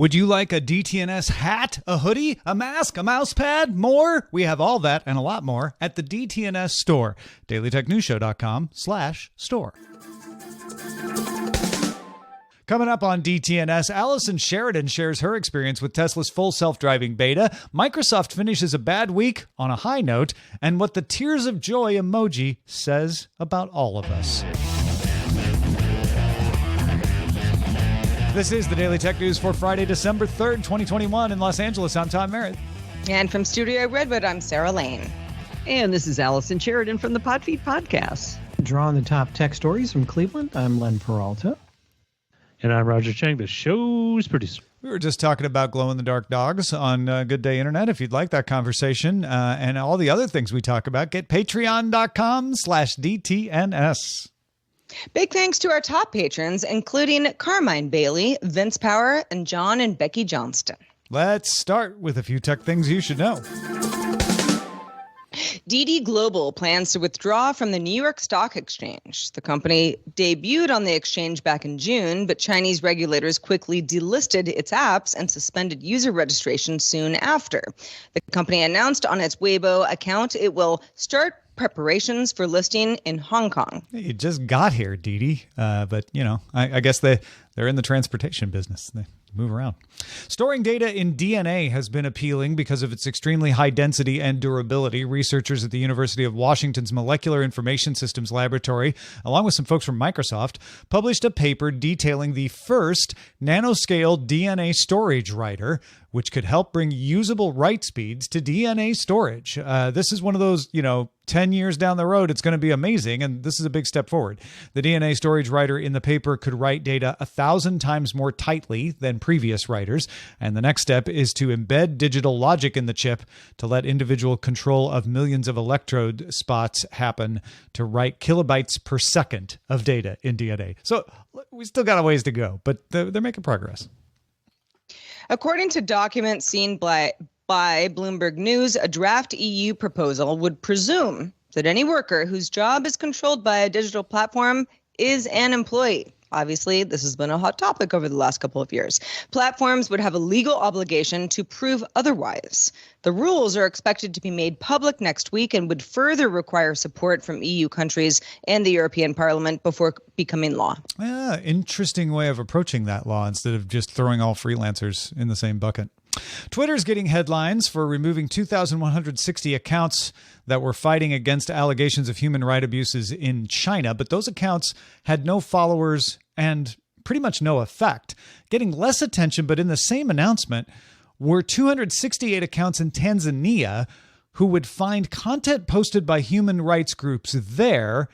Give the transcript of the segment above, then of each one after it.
Would you like a DTNS hat, a hoodie, a mask, a mouse pad, more? We have all that and a lot more at the DTNS store. dailytechnewsshow.com/store. Coming up on DTNS, Allison Sheridan shares her experience with Tesla's full self-driving beta. Microsoft finishes a bad week on a high note, and what the tears of joy emoji says about all of us. This is the Daily Tech News for Friday, December 3rd, 2021 in Los Angeles. I'm Tom Merritt. And from Studio Redwood, I'm Sarah Lane. And this is Allison Sheridan from the Podfeed Podcast. Drawing the top tech stories from Cleveland, I'm Len Peralta. And I'm Roger Chang, the show's producer. We were just talking about glow-in-the-dark dogs on Good Day Internet. If you'd like that conversation and all the other things we talk about, get patreon.com/DTNS. Big thanks to our top patrons, including Carmine Bailey, Vince Power, and John and Becky Johnston. Let's start with a few tech things you should know. DD Global plans to withdraw from the New York Stock Exchange. The company debuted on the exchange back in June, but Chinese regulators quickly delisted its apps and suspended user registration soon after. The company announced on its Weibo account it will start preparations for listing in Hong Kong. You just got here, Didi. But, you know, I guess they're in the transportation business. They move around. Storing data in DNA has been appealing because of its extremely high density and durability. Researchers at the University of Washington's Molecular Information Systems Laboratory, along with some folks from Microsoft, published a paper detailing the first nanoscale DNA storage writer, which could help bring usable write speeds to DNA storage. This is one of those, 10 years down the road, it's going to be amazing, and this is a big step forward. The DNA storage writer in the paper could write data 1,000 times more tightly than previous writers, and the next step is to embed digital logic in the chip to let individual control of millions of electrode spots happen to write kilobytes per second of data in DNA. So we still got a ways to go, but they're making progress. According to documents seen by Bloomberg News, a draft EU proposal would presume that any worker whose job is controlled by a digital platform is an employee. Obviously, this has been a hot topic over the last couple of years. Platforms would have a legal obligation to prove otherwise. The rules are expected to be made public next week and would further require support from EU countries and the European Parliament before becoming law. Yeah, interesting way of approaching that law instead of just throwing all freelancers in the same bucket. Twitter's getting headlines for removing 2,160 accounts that were fighting against allegations of human rights abuses in China, but those accounts had no followers and pretty much no effect. Getting less attention, but in the same announcement, were 268 accounts in Tanzania who would find content posted by human rights groups there,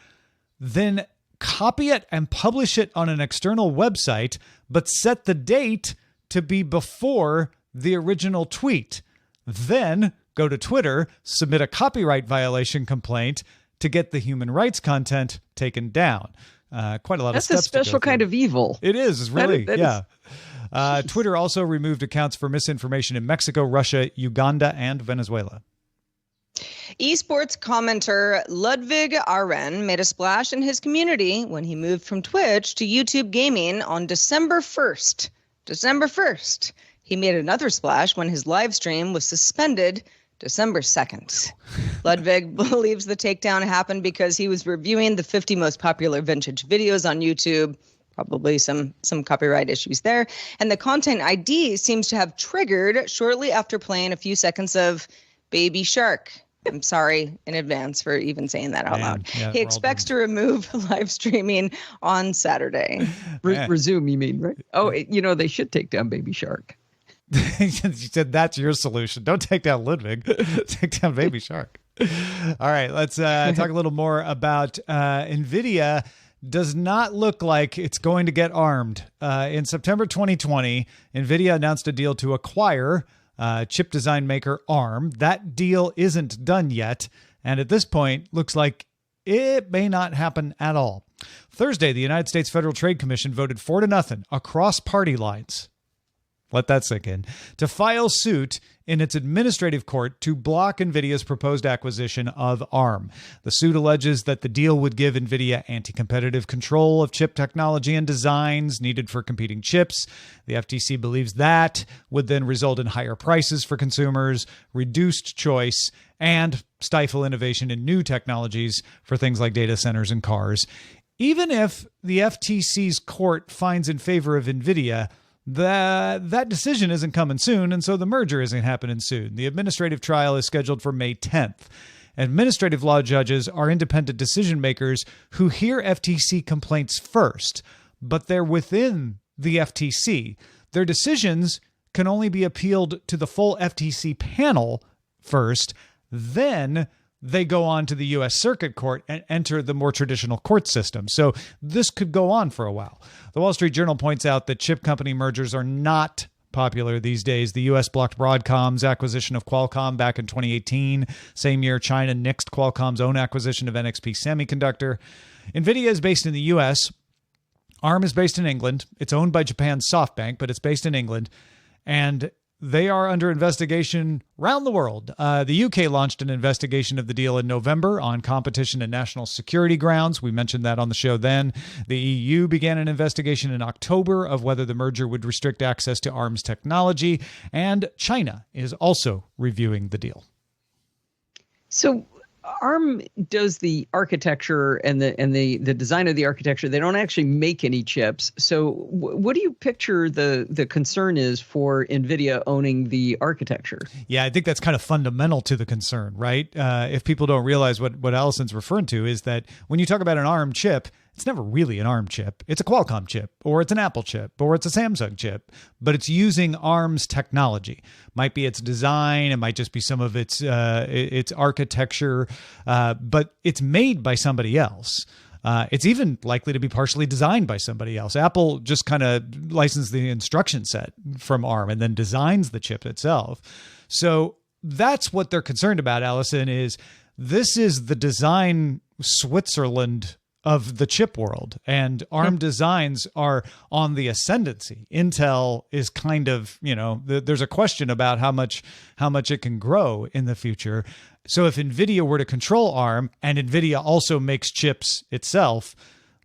then copy it and publish it on an external website, but set the date to be before the original tweet. Then go to Twitter, submit a copyright violation complaint to get the human rights content taken down. Quite a lot of steps. That's a special kind of evil. It is, really. Yeah. Twitter also removed accounts for misinformation in Mexico, Russia, Uganda, and Venezuela. Esports commenter Ludwig Aren made a splash in his community when he moved from Twitch to YouTube Gaming on December 1st. December 1st. He made another splash when his live stream was suspended December 2nd. Ludwig believes the takedown happened because he was reviewing the 50 most popular vintage videos on YouTube. Probably some copyright issues there. And the content ID seems to have triggered shortly after playing a few seconds of Baby Shark. I'm sorry in advance for even saying that out loud. Yeah, he expects to remove live streaming on Saturday. Resume, you mean, right? Oh, they should take down Baby Shark. You said that's your solution. Don't take down Ludwig. Take down Baby Shark. All right, let's talk a little more about Nvidia. Does not look like it's going to get armed. In September 2020, Nvidia announced a deal to acquire chip design maker ARM. That deal isn't done yet, and at this point, looks like it may not happen at all. Thursday, the United States Federal Trade Commission voted 4-0 across party lines let that sink in, to file suit in its administrative court to block NVIDIA's proposed acquisition of ARM. The suit alleges that the deal would give NVIDIA anti-competitive control of chip technology and designs needed for competing chips. The FTC believes that would then result in higher prices for consumers, reduced choice, and stifle innovation in new technologies for things like data centers and cars. Even if the FTC's court finds in favor of NVIDIA, that decision isn't coming soon, and so the merger isn't happening soon. The administrative trial is scheduled for May 10th. Administrative law judges are independent decision makers who hear FTC complaints first, but they're within the FTC. Their decisions can only be appealed to the full FTC panel first, then they go on to the U.S. Circuit Court and enter the more traditional court system. So this could go on for a while. The Wall Street Journal points out that chip company mergers are not popular these days. The U.S. blocked Broadcom's acquisition of Qualcomm back in 2018. Same year, China nixed Qualcomm's own acquisition of NXP Semiconductor. Nvidia is based in the U.S. ARM is based in England. It's owned by Japan's SoftBank, but it's based in England. And they are under investigation around the world. The UK launched an investigation of the deal in November on competition and national security grounds. We mentioned that on the show then. The EU began an investigation in October of whether the merger would restrict access to ARM's technology. And China is also reviewing the deal. So ARM does the architecture and the design of the architecture. They don't actually make any chips. So what do you picture the concern is for NVIDIA owning the architecture? Yeah, I think that's kind of fundamental to the concern, right? If people don't realize what Allison's referring to is that when you talk about an ARM chip, it's never really an ARM chip. It's a Qualcomm chip, or it's an Apple chip, or it's a Samsung chip, but it's using ARM's technology. Might be its design, it might just be some of its architecture, but it's made by somebody else. It's even likely to be partially designed by somebody else. Apple just kind of licensed the instruction set from ARM and then designs the chip itself. So that's what they're concerned about, Allison, is this is the design Switzerland of the chip world, and ARM designs are on the ascendancy. Intel is kind of, there's a question about how much it can grow in the future. So if NVIDIA were to control ARM and NVIDIA also makes chips itself,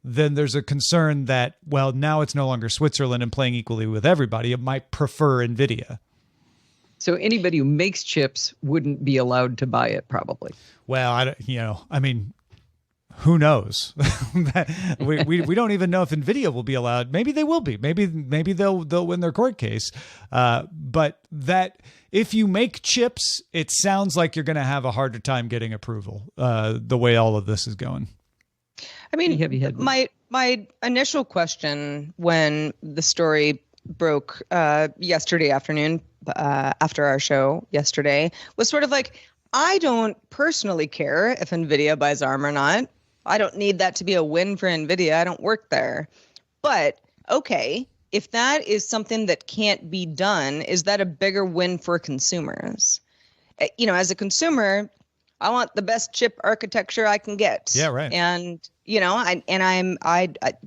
then there's a concern that, well, now it's no longer Switzerland and playing equally with everybody. It might prefer NVIDIA. So anybody who makes chips wouldn't be allowed to buy it, probably. Well, who knows? we don't even know if NVIDIA will be allowed. Maybe they will be. Maybe they'll win their court case. But that if you make chips, it sounds like you're going to have a harder time getting approval. The way all of this is going. I mean, my initial question when the story broke yesterday afternoon after our show yesterday was sort of like, I don't personally care if NVIDIA buys ARM or not. I don't need that to be a win for NVIDIA. I don't work there. But, okay, if that is something that can't be done, is that a bigger win for consumers? As a consumer, I want the best chip architecture I can get. Yeah, right. And, there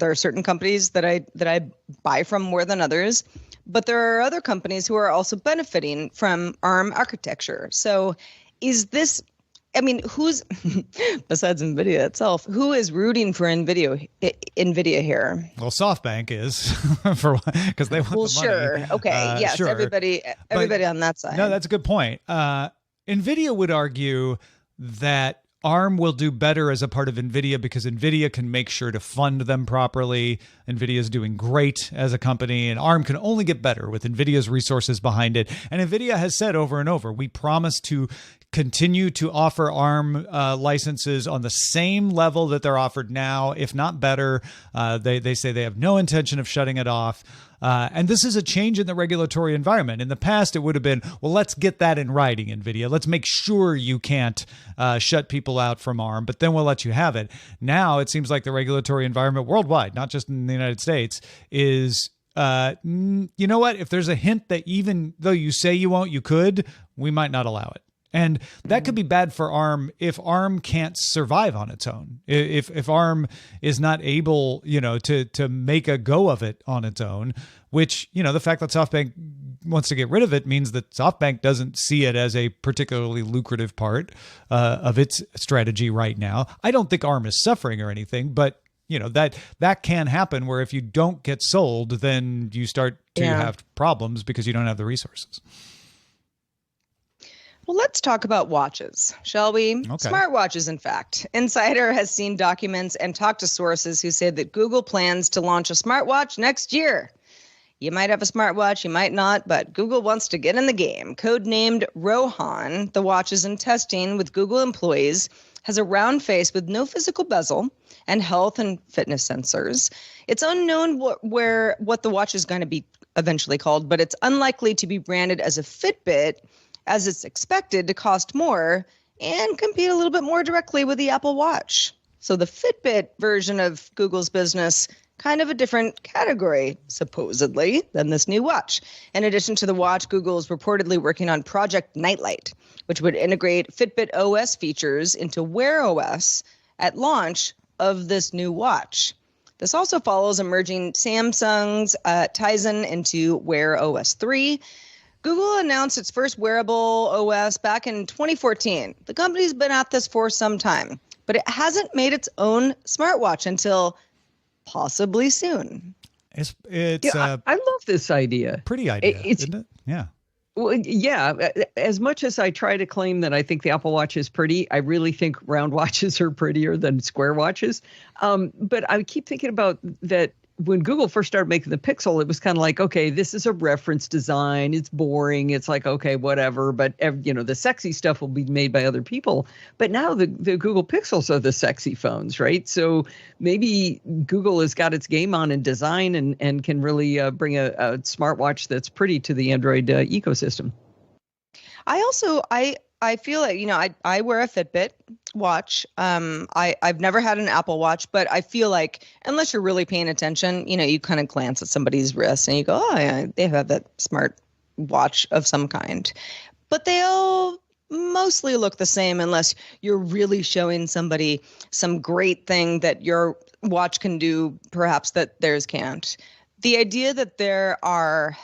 are certain companies that I buy from more than others, but there are other companies who are also benefiting from ARM architecture. So is this... who's, besides NVIDIA itself, who is rooting for NVIDIA here? Well, SoftBank is, because they want the money. Sure. Okay. Yes. Sure. Everybody on that side. No, that's a good point. NVIDIA would argue that ARM will do better as a part of NVIDIA because NVIDIA can make sure to fund them properly. NVIDIA is doing great as a company, and ARM can only get better with NVIDIA's resources behind it. And NVIDIA has said over and over, we promise to continue to offer ARM licenses on the same level that they're offered now, if not better. They say they have no intention of shutting it off. And this is a change in the regulatory environment. In the past, it would have been, well, let's get that in writing, NVIDIA. Let's make sure you can't shut people out from ARM, but then we'll let you have it. Now, it seems like the regulatory environment worldwide, not just in the United States, is, you know what? If there's a hint that even though you say you won't, you could, we might not allow it. And that could be bad for ARM if ARM can't survive on its own. If ARM is not able, to make a go of it on its own, which, the fact that SoftBank wants to get rid of it means that SoftBank doesn't see it as a particularly lucrative part of its strategy right now. I don't think ARM is suffering or anything, but that can happen where if you don't get sold, then you start to have problems because you don't have the resources. Well, let's talk about watches, shall we? Okay. Smartwatches, in fact. Insider has seen documents and talked to sources who say that Google plans to launch a smartwatch next year. You might have a smartwatch, you might not, but Google wants to get in the game. Codenamed Rohan, the watch is in testing with Google employees, has a round face with no physical bezel and health and fitness sensors. It's unknown what the watch is going to be eventually called, but it's unlikely to be branded as a Fitbit, as it's expected to cost more and compete a little bit more directly with the Apple Watch. So the Fitbit version of Google's business, kind of a different category, supposedly, than this new watch. In addition to the watch, Google is reportedly working on Project Nightlight, which would integrate Fitbit OS features into Wear OS at launch of this new watch. This also follows emerging Samsung's Tizen into Wear OS 3. Google announced its first wearable OS back in 2014. The company's been at this for some time, but it hasn't made its own smartwatch until possibly soon. I love this idea. Pretty idea, isn't it? Yeah. Well, yeah. As much as I try to claim that I think the Apple Watch is pretty, I really think round watches are prettier than square watches. But I keep thinking about that. When Google first started making the Pixel, it was kind of like, okay, this is a reference design. It's boring. It's like, okay, whatever. But, the sexy stuff will be made by other people. But now the Google Pixels are the sexy phones, right? So maybe Google has got its game on in design and can really bring a smartwatch that's pretty to the Android ecosystem. I feel like, I wear a Fitbit watch. I've never had an Apple Watch, but I feel like unless you're really paying attention, you kind of glance at somebody's wrist and you go, oh, yeah, they have that smart watch of some kind. But they all mostly look the same unless you're really showing somebody some great thing that your watch can do, perhaps that theirs can't. The idea that there are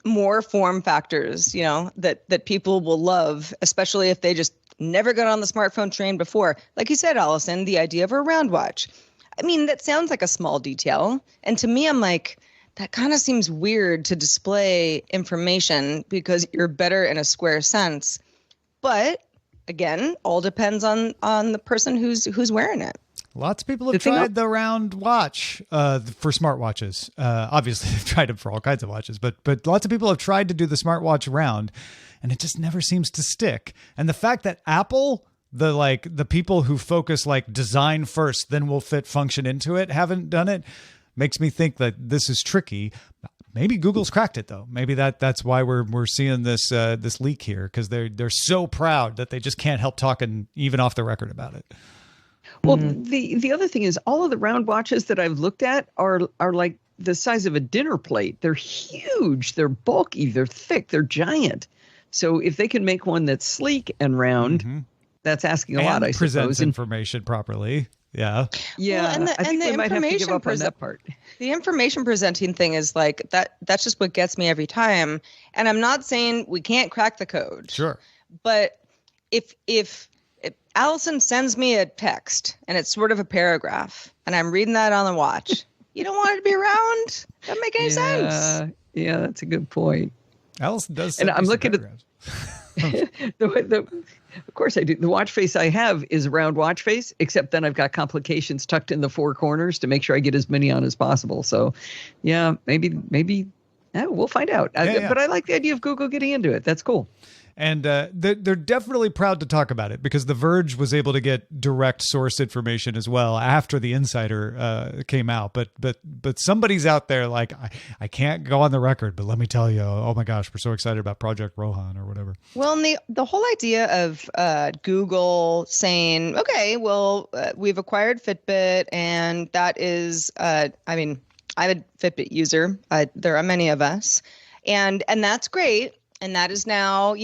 more form factors, that people will love, especially if they just never got on the smartphone train before. Like you said, Allison, the idea of a round watch. I mean, that sounds like a small detail. And to me, I'm like, that kind of seems weird to display information because you're better in a square sense. But again, all depends on the person who's wearing it. Lots of people have tried the round watch for smartwatches. Obviously, they've tried it for all kinds of watches, but lots of people have tried to do the smartwatch round, and it just never seems to stick. And the fact that Apple, the people who focus like design first, then will fit function into it, haven't done it, makes me think that this is tricky. Maybe Google's cracked it though. Maybe that's why we're seeing this leak here, because they're so proud that they just can't help talking even off the record about it. Well, the other thing is all of the round watches that I've looked at are like the size of a dinner plate. They're huge. They're bulky. They're thick. They're giant. So if they can make one that's sleek and round, that's asking a lot, I suppose. Presents information properly. Yeah. Yeah. Well, I think we might have to give up on that part. The information presenting thing is like that's just what gets me every time. And I'm not saying we can't crack the code. Sure. But if Allison sends me a text and it's sort of a paragraph and I'm reading that on the watch, you don't want it to be around? Doesn't make any sense. Yeah, that's a good point. Allison does. And I'm looking at of course I do. The watch face I have is a round watch face, except then I've got complications tucked in the four corners to make sure I get as many on as possible. So, yeah, maybe we'll find out. But I like the idea of Google getting into it. That's cool. And they're definitely proud to talk about it because The Verge was able to get direct source information as well after the Insider came out. But somebody's out there like, I can't go on the record, but let me tell you, oh my gosh, we're so excited about Project Rohan or whatever. Well, and the whole idea of Google saying, okay, well, we've acquired Fitbit, and that is, I'm a Fitbit user. There are many of us, and that's great. And that is now,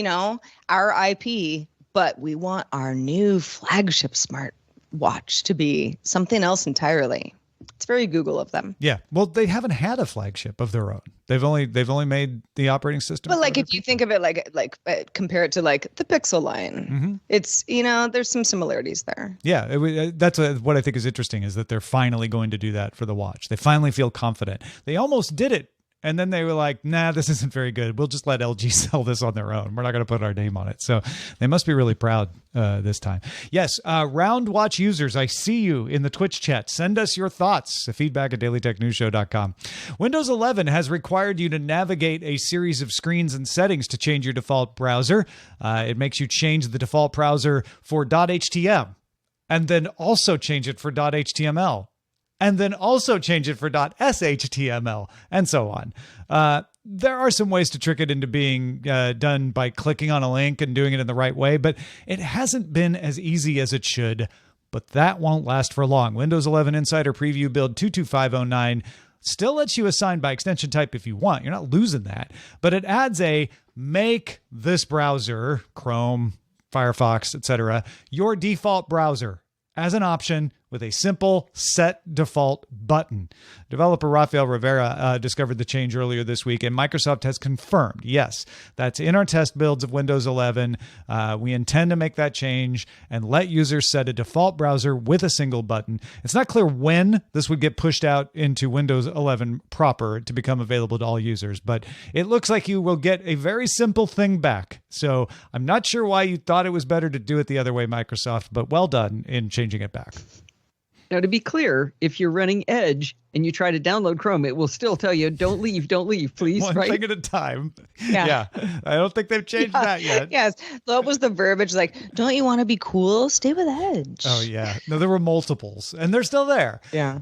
our IP. But we want our new flagship smartwatch to be something else entirely. It's very Google of them. Yeah. Well, they haven't had a flagship of their own. They've only made the operating system. But like if you think of it like compare it to like the Pixel line, it's there's some similarities there. Yeah, that's what I think is interesting is that they're finally going to do that for the watch. They finally feel confident. They almost did it. And then they were like, nah, this isn't very good. We'll just let LG sell this on their own. We're not going to put our name on it. So they must be really proud this time. Yes, Round Watch users, I see you in the Twitch chat. Send us your thoughts. Feedback at dailytechnewsshow.com. Windows 11 has required you to navigate a series of screens and settings to change your default browser. It makes you change the default browser for .htm and then also change it for .html. And then also change it for .shtml, and so on. There are some ways to trick it into being done by clicking on a link and doing it in the right way, but it hasn't been as easy as it should. But that won't last for long. Windows 11 Insider Preview build 22509 still lets you assign by extension type if you want. You're not losing that. But it adds a make this browser, Chrome, Firefox, etc., your default browser as an option with a simple set default button. Developer Rafael Rivera discovered the change earlier this week, and Microsoft has confirmed, yes, that's in our test builds of Windows 11. We intend to make that change and let users set a default browser with a single button. It's not clear when this would get pushed out into Windows 11 proper to become available to all users, but it looks like you will get a very simple thing back. So I'm not sure why you thought it was better to do it the other way, Microsoft, but well done in changing it back. Now, to be clear, if you're running Edge and you try to download Chrome, it will still tell you, don't leave, please. One right? thing at a time. Yeah. I don't think they've changed that yet. Yes. That was the verbiage like, don't you want to be cool? Stay with Edge. Oh, yeah. No, there were multiples, and they're still there. Yeah.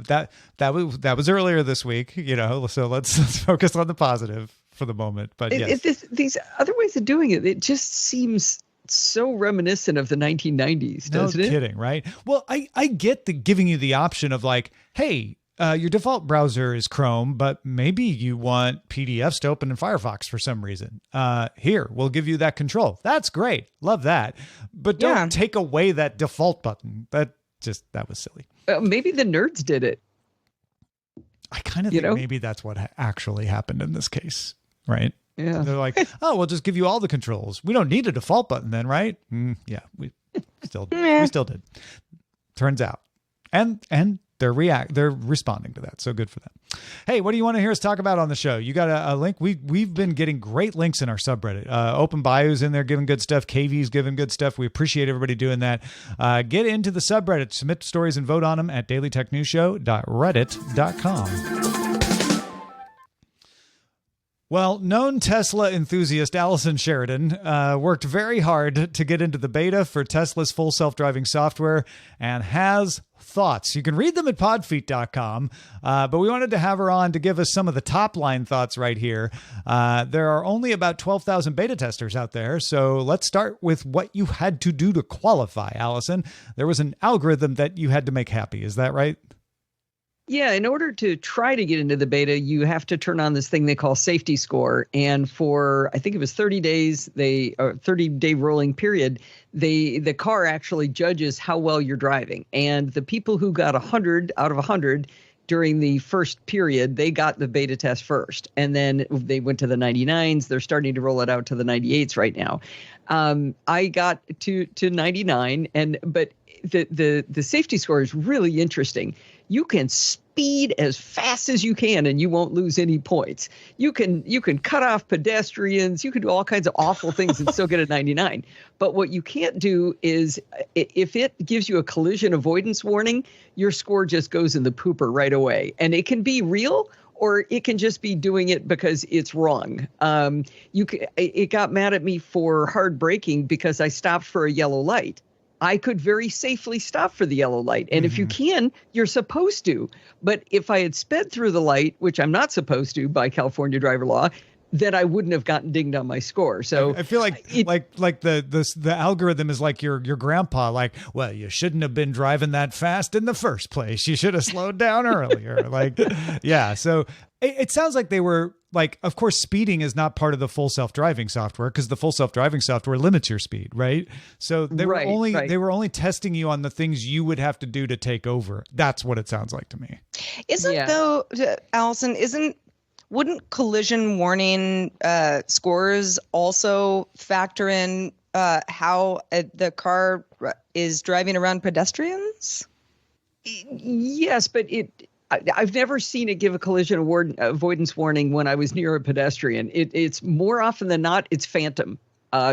That was earlier this week, so let's focus on the positive for the moment. But yes. These other ways of doing it, it just seems so reminiscent of the 1990s, doesn't it? No kidding, right? Well, I get the giving you the option of like, hey, your default browser is Chrome, but maybe you want PDFs to open in Firefox for some reason. Here, we'll give you that control. That's great. Love that. But don't take away that default button. That was silly. Maybe the nerds did it. I kind of think maybe that's what actually happened in this case, right? Yeah. They're like, oh, we'll just give you all the controls. We don't need a default button then, right? Yeah, we still did. Turns out. And they're responding to that. So good for them. Hey, what do you want to hear us talk about on the show? You got a link? We've been getting great links in our subreddit. Open Bio's in there giving good stuff. KV's giving good stuff. We appreciate everybody doing that. Get into the subreddit, submit stories and vote on them at dailytechnewsshow.reddit.com. Well, known Tesla enthusiast Allison Sheridan worked very hard to get into the beta for Tesla's full self-driving software and has thoughts. You can read them at podfeet.com, but we wanted to have her on to give us some of the top-line thoughts right here. There are only about 12,000 beta testers out there, so let's start with what you had to do to qualify, Allison. There was an algorithm that you had to make happy. Is that right? Yeah, in order to try to get into the beta, you have to turn on this thing they call safety score. And for, I think it was 30 days, 30-day rolling period, the car actually judges how well you're driving. And the people who got 100 out of 100 during the first period, they got the beta test first. And then they went to the 99s. They're starting to roll it out to the 98s right now. I got to 99, but the safety score is really interesting. You can speed as fast as you can and you won't lose any points. You can cut off pedestrians. You can do all kinds of awful things and still get a 99. But what you can't do is if it gives you a collision avoidance warning, your score just goes in the pooper right away. And it can be real or it can just be doing it because it's wrong. It got mad at me for hard braking because I stopped for a yellow light. I could very safely stop for the yellow light. And if you can, you're supposed to. But if I had sped through the light, which I'm not supposed to by California driver law, then I wouldn't have gotten dinged on my score. So I feel like the algorithm is like your grandpa, like, well, you shouldn't have been driving that fast in the first place. You should have slowed down earlier. Like, yeah. So it sounds like they were like, of course, speeding is not part of the full self-driving software because the full self-driving software limits your speed, right? So they were only testing you on the things you would have to do to take over. That's what it sounds like to me. Allison, wouldn't collision warning scores also factor in how the car is driving around pedestrians? Yes, but I've never seen it give a collision avoidance warning when I was near a pedestrian. It's more often than not, it's phantom.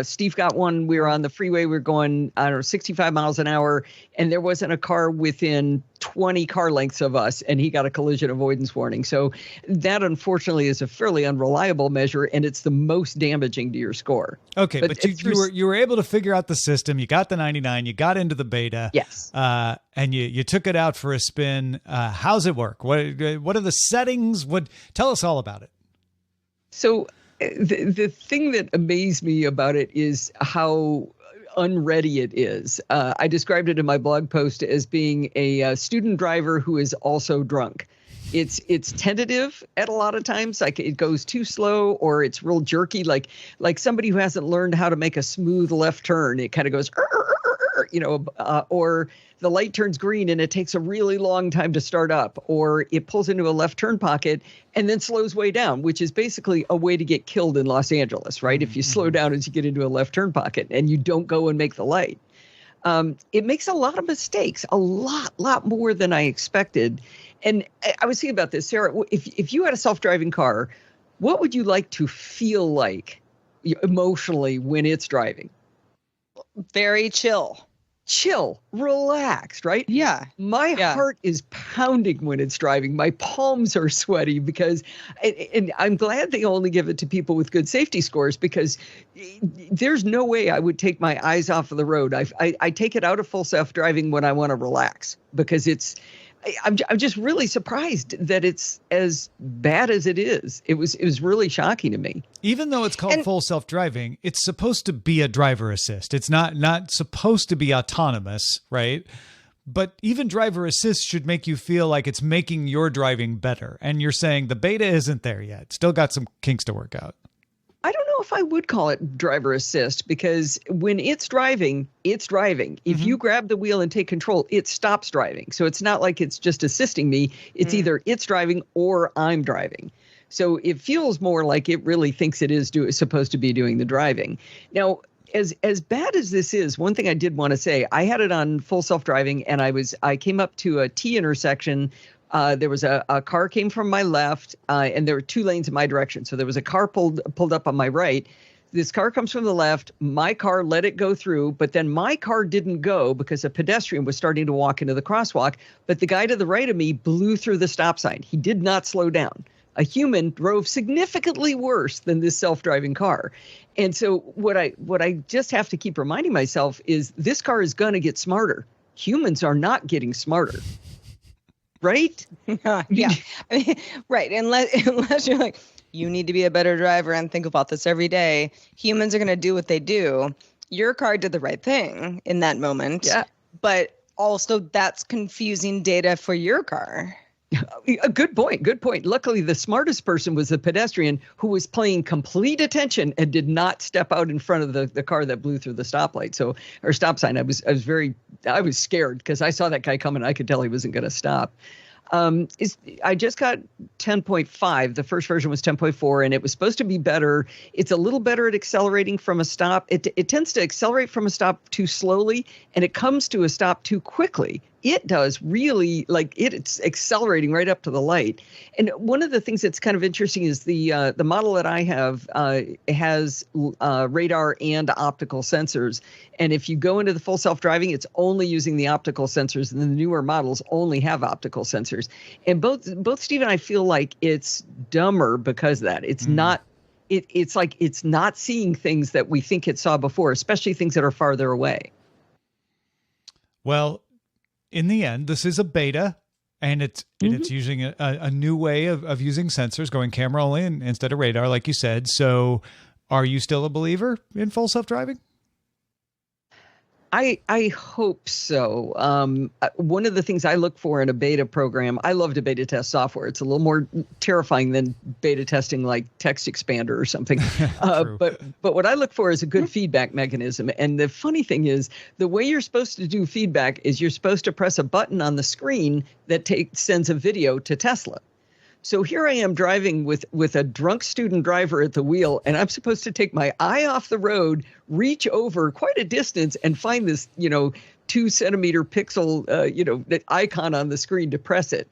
Steve got one. We were on the freeway. We were going, 65 miles an hour, and there wasn't a car within 20 car lengths of us, and he got a collision avoidance warning. So that, unfortunately, is a fairly unreliable measure, and it's the most damaging to your score. Okay, but you were able to figure out the system. You got the 99. You got into the beta. Yes. And you took it out for a spin. How's it work? What are the settings? Tell us all about it. So the thing that amazed me about it is how unready it is. I described it in my blog post as being a student driver who is also drunk. It's tentative at a lot of times, like it goes too slow or it's real jerky, like somebody who hasn't learned how to make a smooth left turn. It kind of goes, or the light turns green and it takes a really long time to start up, or it pulls into a left turn pocket and then slows way down, which is basically a way to get killed in Los Angeles, right? If you slow down as you get into a left turn pocket and you don't go and make the light. It makes a lot of mistakes, a lot more than I expected. And I was thinking about this, Sarah, if you had a self-driving car, what would you like to feel like emotionally when it's driving? Very chill, relaxed, right? Yeah. My heart is pounding when it's driving. My palms are sweaty because, and I'm glad they only give it to people with good safety scores, because there's no way I would take my eyes off of the road. I take it out of full self-driving when I want to relax, because I'm just really surprised that it's as bad as it is. It was really shocking to me. Even though it's called full self-driving, it's supposed to be a driver assist. It's not supposed to be autonomous, right? But even driver assist should make you feel like it's making your driving better. And you're saying the beta isn't there yet. Still got some kinks to work out. I don't know if I would call it driver assist, because when it's driving, it's driving. If you grab the wheel and take control, it stops driving. So it's not like it's just assisting me. It's either it's driving or I'm driving. So it feels more like it really thinks it is supposed to be doing the driving. Now, as bad as this is, one thing I did want to say, I had it on full self-driving, and I came up to a T intersection. There was a car came from my left, and there were two lanes in my direction. So there was a car pulled up on my right. This car comes from the left. My car let it go through, but then my car didn't go because a pedestrian was starting to walk into the crosswalk. But the guy to the right of me blew through the stop sign. He did not slow down. A human drove significantly worse than this self-driving car. And so what I just have to keep reminding myself is this car is going to get smarter. Humans are not getting smarter. Right? Yeah. I mean, right. Unless you're like, you need to be a better driver and think about this every day. Humans are going to do what they do. Your car did the right thing in that moment. Yeah. But also that's confusing data for your car. A good point. Luckily, the smartest person was the pedestrian who was paying complete attention and did not step out in front of the car that blew through the stoplight. Or stop sign. I was scared because I saw that guy coming. I could tell he wasn't going to stop. I just got 10.5. The first version was 10.4, and it was supposed to be better. It's a little better at accelerating from a stop. It tends to accelerate from a stop too slowly, and it comes to a stop too quickly. It does really, it's accelerating right up to the light. And one of the things that's kind of interesting is the model that I have has radar and optical sensors. And if you go into the full self-driving, it's only using the optical sensors, and the newer models only have optical sensors. And both Steve and I feel like it's dumber because of that. It's not. It's like it's not seeing things that we think it saw before, especially things that are farther away. Well, in the end, this is a beta, And it's using a new way of using sensors, going camera only instead of radar, like you said. So are you still a believer in full self-driving? I hope so. One of the things I look for in a beta program, I love to beta test software. It's a little more terrifying than beta testing like Text Expander or something. But what I look for is a good feedback mechanism. And the funny thing is, the way you're supposed to do feedback is you're supposed to press a button on the screen that sends a video to Tesla. So here I am driving with a drunk student driver at the wheel, and I'm supposed to take my eye off the road, reach over quite a distance, and find this, 2-centimeter pixel, icon on the screen to press it.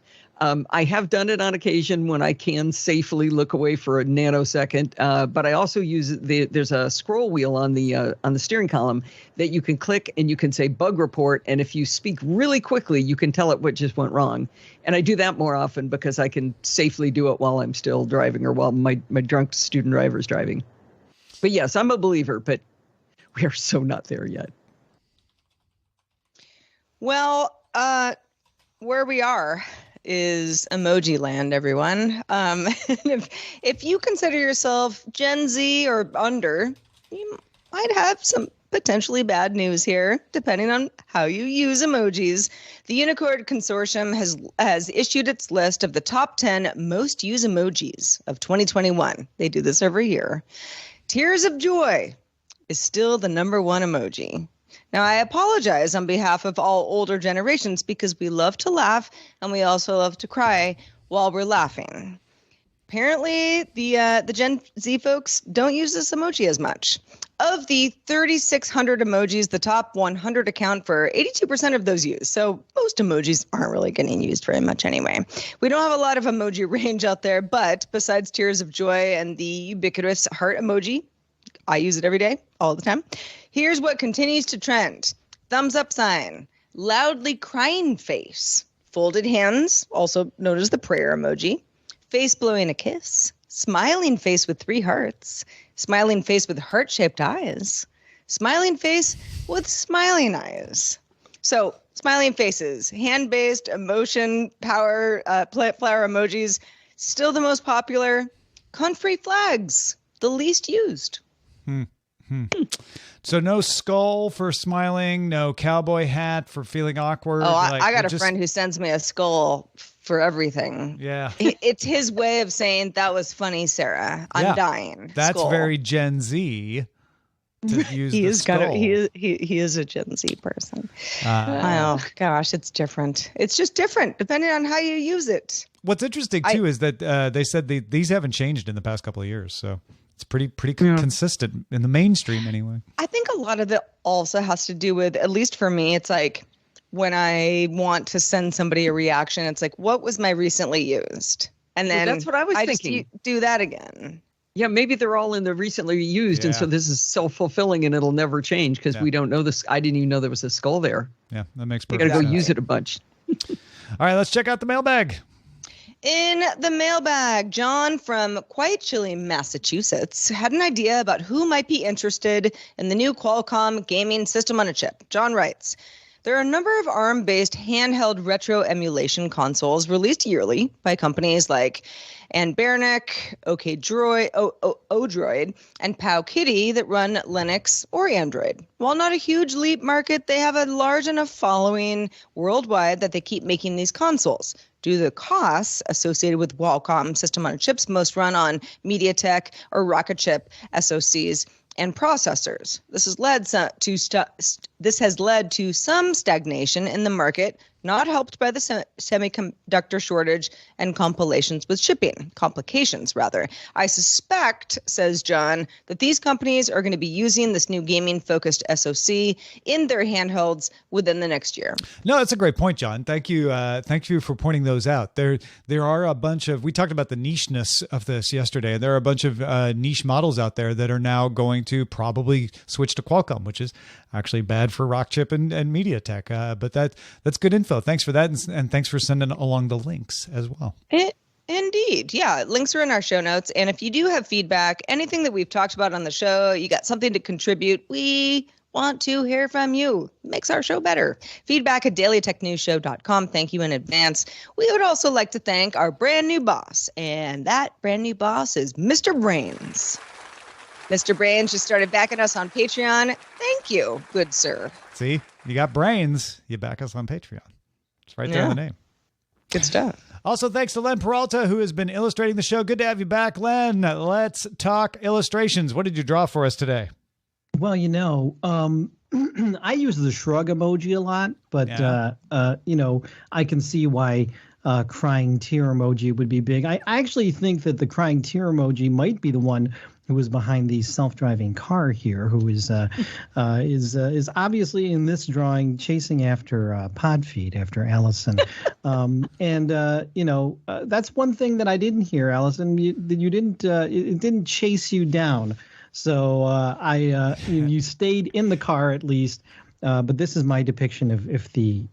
I have done it on occasion when I can safely look away for a nanosecond, but I also use there's a scroll wheel on the steering column that you can click and you can say bug report, and if you speak really quickly, you can tell it what just went wrong. And I do that more often because I can safely do it while I'm still driving or while my drunk student driver is driving. But yes, I'm a believer, but we are so not there yet. Well, where we are is emoji land, everyone. If you consider yourself Gen Z or under, you might have some potentially bad news here, depending on how you use emojis. The Unicode Consortium has issued its list of the top 10 most used emojis of 2021. They do this every year. Tears of joy is still the number one emoji. Now, I apologize on behalf of all older generations because we love to laugh and we also love to cry while we're laughing. Apparently, the Gen Z folks don't use this emoji as much. Of the 3,600 emojis, the top 100 account for 82% of those used. So most emojis aren't really getting used very much anyway. We don't have a lot of emoji range out there, but besides tears of joy and the ubiquitous heart emoji, I use it every day, all the time. Here's what continues to trend. Thumbs up sign, loudly crying face, folded hands, also known as the prayer emoji, face blowing a kiss, smiling face with 3 hearts, smiling face with heart-shaped eyes, smiling face with smiling eyes. So smiling faces, hand-based emotion power flower emojis, still the most popular. Country flags, the least used. So no skull for smiling, no cowboy hat for feeling awkward. Oh, I got a friend who sends me a skull for everything. Yeah. It's his way of saying, that was funny, Sarah. I'm dying. That's skull. very Gen Z to use he the is skull. He is a Gen Z person. Oh, gosh, it's different. It's just different depending on how you use it. What's interesting, too, is that they said these haven't changed in the past couple of years. So it's pretty consistent in the mainstream anyway. I think a lot of it also has to do with, at least for me, it's like when I want to send somebody a reaction, it's like, what was my recently used? And then that's what I was thinking. Just do that again. Yeah, maybe they're all in the recently used, and so this is self-fulfilling, and it'll never change because we don't know this. I didn't even know there was a skull there. Yeah, that makes perfect sense. You got to go sense. use it a bunch. All right, let's check out the mailbag. In the mailbag, John from quite chilly Massachusetts had an idea about who might be interested in the new Qualcomm gaming system on a chip. John writes, there are a number of ARM-based handheld retro emulation consoles released yearly by companies like Anbernic, Odroid, and Powkitty that run Linux or Android. While not a huge leap market, they have a large enough following worldwide that they keep making these consoles. Due to the costs associated with Qualcomm system on chips, most run on MediaTek or Rocket Chip SoCs and processors. This has led to some stagnation in the market, not helped by the semiconductor shortage and complications. I suspect, says John, that these companies are going to be using this new gaming-focused SoC in their handhelds within the next year. No, that's a great point, John. Thank you. Thank you for pointing those out. There are a bunch of, we talked about the nicheness of this yesterday, and there are a bunch of niche models out there that are now going to probably switch to Qualcomm, which is actually bad for Rockchip and MediaTek. But that's good info. Thanks for that, and thanks for sending along the links as well. Indeed. Yeah, links are in our show notes. And if you do have feedback, anything that we've talked about on the show, you got something to contribute, we want to hear from you. It makes our show better. Feedback at dailytechnewsshow.com. Thank you in advance. We would also like to thank our brand new boss, and that brand new boss is Mr. Brains. Mr. Brains just started backing us on Patreon. Thank you, good sir. See, you got brains. You back us on Patreon. It's right there in the name. Good stuff. Also, thanks to Len Peralta, who has been illustrating the show. Good to have you back, Len. Let's talk illustrations. What did you draw for us today? Well, I use the shrug emoji a lot, but, I can see why crying tear emoji would be big. I actually think that the crying tear emoji might be the one who is behind the self-driving car here, who is obviously in this drawing chasing after Podfeed, after Allison. That's one thing that I didn't hear, Allison. You didn't it didn't chase you down. So you stayed in the car at least. But this is my depiction of if the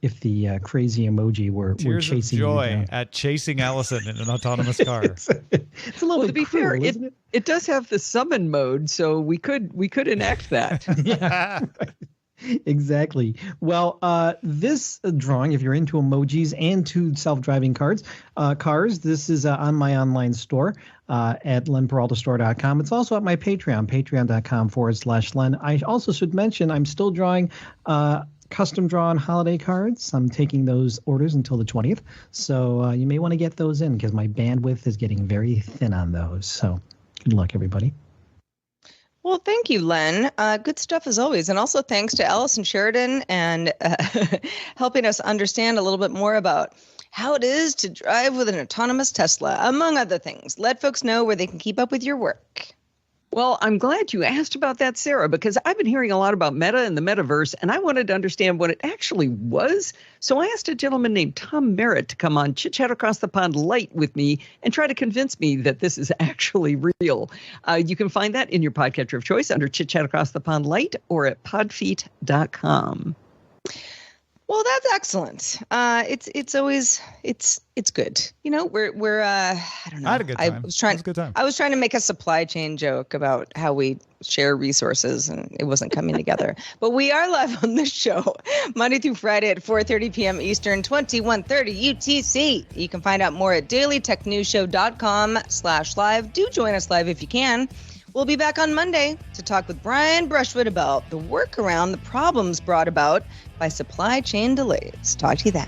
crazy emoji were chasing of joy you down. at chasing Allison in an autonomous car. It's a little bit to be cruel, fair, isn't it? It does have the summon mode, so we could enact that. Yeah. Exactly. Well, this drawing, if you're into emojis and to self-driving cars, this is on my online store at lenperaltastore.com. It's also at my Patreon, patreon.com/Len. I also should mention I'm still drawing custom drawn holiday cards. I'm taking those orders until the 20th. So you may want to get those in because my bandwidth is getting very thin on those. So good luck, everybody. Well, thank you, Len. Good stuff as always. And also thanks to Allison Sheridan and helping us understand a little bit more about how it is to drive with an autonomous Tesla, among other things. Let folks know where they can keep up with your work. Well, I'm glad you asked about that, Sarah, because I've been hearing a lot about Meta and the metaverse, and I wanted to understand what it actually was. So I asked a gentleman named Tom Merritt to come on Chit Chat Across the Pond Light with me and try to convince me that this is actually real. You can find that in your podcatcher of choice under Chit Chat Across the Pond Light or at podfeet.com. Well, that's excellent. It's always good. We're I don't know. I had a good time. It was a good time. I was trying to make a supply chain joke about how we share resources and it wasn't coming together. But we are live on this show Monday through Friday at 4:30 p.m. Eastern, 21:30 UTC. You can find out more at dailytechnewsshow.com/live. Do join us live if you can. We'll be back on Monday to talk with Brian Brushwood about the workaround, the problems brought about by supply chain delays. Talk to you then.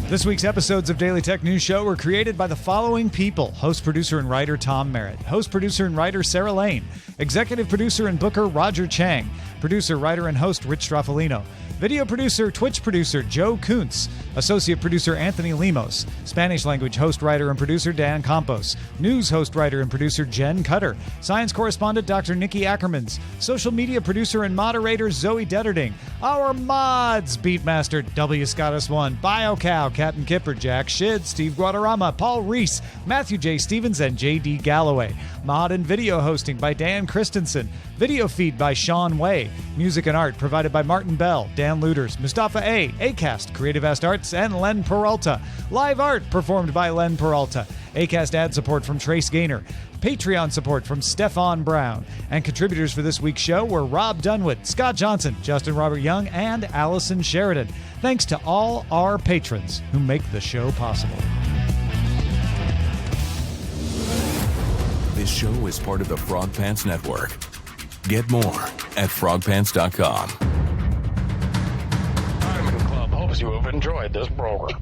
This week's episodes of Daily Tech News Show were created by the following people: host, producer, and writer Tom Merritt, host, producer, and writer Sarah Lane, executive producer and booker Roger Chang, producer, writer, and host Rich Straffolino, video producer, Twitch producer Joe Kuntz, associate producer Anthony Lemos, Spanish language host, writer, and producer Dan Campos, news host, writer, and producer Jen Cutter, science correspondent Dr. Nikki Ackermans, social media producer and moderator Zoe Detterding, our mods Beatmaster W. Scottus1, BioCow, Captain Kipper, Jack Shid, Steve Guadarrama, Paul Reese, Matthew J. Stevens, and J.D. Galloway, mod and video hosting by Dan Christensen, video feed by Sean Way, music and art provided by Martin Bell, Dan Looters, Mustafa A., Acast, Creative Ast Arts, and Len Peralta. Live art performed by Len Peralta. Acast ad support from Trace Gaynor. Patreon support from Stefan Brown. And contributors for this week's show were Rob Dunwood, Scott Johnson, Justin Robert Young, and Allison Sheridan. Thanks to all our patrons who make the show possible. This show is part of the Frog Pants Network. Get more at frogpants.com. Diamond Club hopes you have enjoyed this program.